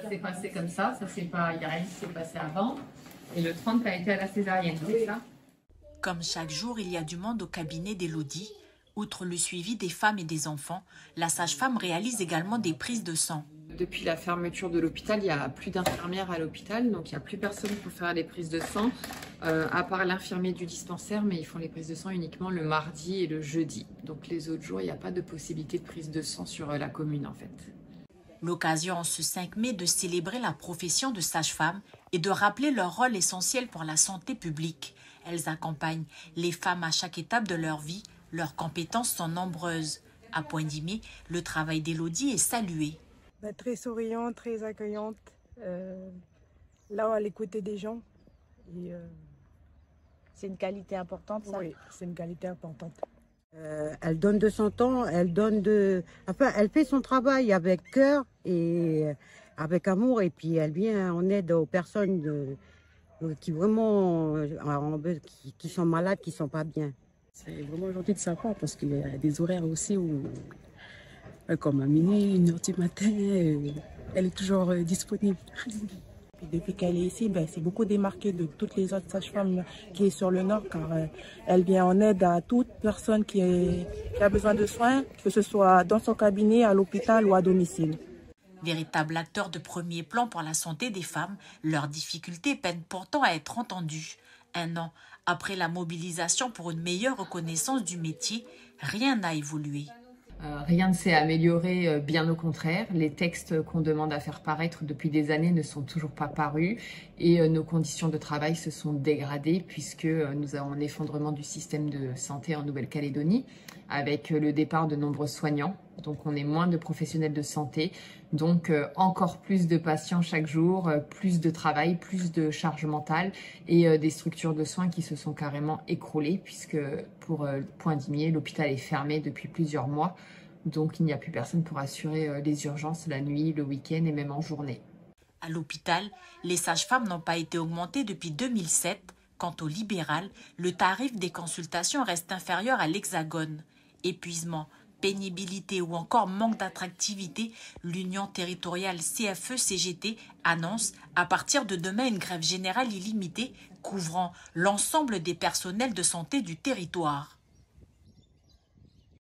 Ça s'est passé comme ça s'est pas, il n'y a rien qui s'est passé avant. Et le 30 a été à la césarienne, c'est ça? Comme chaque jour, il y a du monde au cabinet d'Élodie. Outre le suivi des femmes et des enfants, la sage-femme réalise également des prises de sang. Depuis la fermeture de l'hôpital, il n'y a plus d'infirmières à l'hôpital, donc il n'y a plus personne pour faire les prises de sang, à part l'infirmier du dispensaire, mais ils font les prises de sang uniquement le mardi et le jeudi. Donc les autres jours, il n'y a pas de possibilité de prise de sang sur la commune en fait. L'occasion en ce 5 mai de célébrer la profession de sage-femme et de rappeler leur rôle essentiel pour la santé publique. Elles accompagnent les femmes à chaque étape de leur vie. Leurs compétences sont nombreuses. À Poindimé, le travail d'Élodie est salué. Très souriante, très accueillante, là à l'écoute des gens. C'est une qualité importante, ça? Oui, c'est une qualité importante. Elle donne de son temps, elle fait son travail avec cœur et avec amour, et puis elle vient en aide aux personnes qui vraiment qui sont malades, qui sont pas bien. C'est vraiment gentil de sa part parce qu'il y a des horaires aussi où, comme à minuit, 1h du matin, elle est toujours disponible. Et depuis qu'elle est ici, c'est beaucoup démarqué de toutes les autres sages-femmes qui sont sur le Nord, car elle vient en aide à toute personne qui a besoin de soins, que ce soit dans son cabinet, à l'hôpital ou à domicile. Véritables acteurs de premier plan pour la santé des femmes, leurs difficultés peinent pourtant à être entendues. 1 an après la mobilisation pour une meilleure reconnaissance du métier, rien n'a évolué. Rien ne s'est amélioré, bien au contraire. Les textes qu'on demande à faire paraître depuis des années ne sont toujours pas parus et nos conditions de travail se sont dégradées puisque nous avons un effondrement du système de santé en Nouvelle-Calédonie avec le départ de nombreux soignants. Donc on est moins de professionnels de santé, donc encore plus de patients chaque jour, plus de travail, plus de charge mentale et des structures de soins qui se sont carrément écroulées puisque pour Poindimié, l'hôpital est fermé depuis plusieurs mois. Donc il n'y a plus personne pour assurer les urgences la nuit, le week-end et même en journée. À l'hôpital, les sages-femmes n'ont pas été augmentées depuis 2007. Quant au libéral, le tarif des consultations reste inférieur à l'Hexagone. Épuisement, pénibilité ou encore manque d'attractivité, l'Union territoriale CFE-CGT annonce à partir de demain une grève générale illimitée couvrant l'ensemble des personnels de santé du territoire.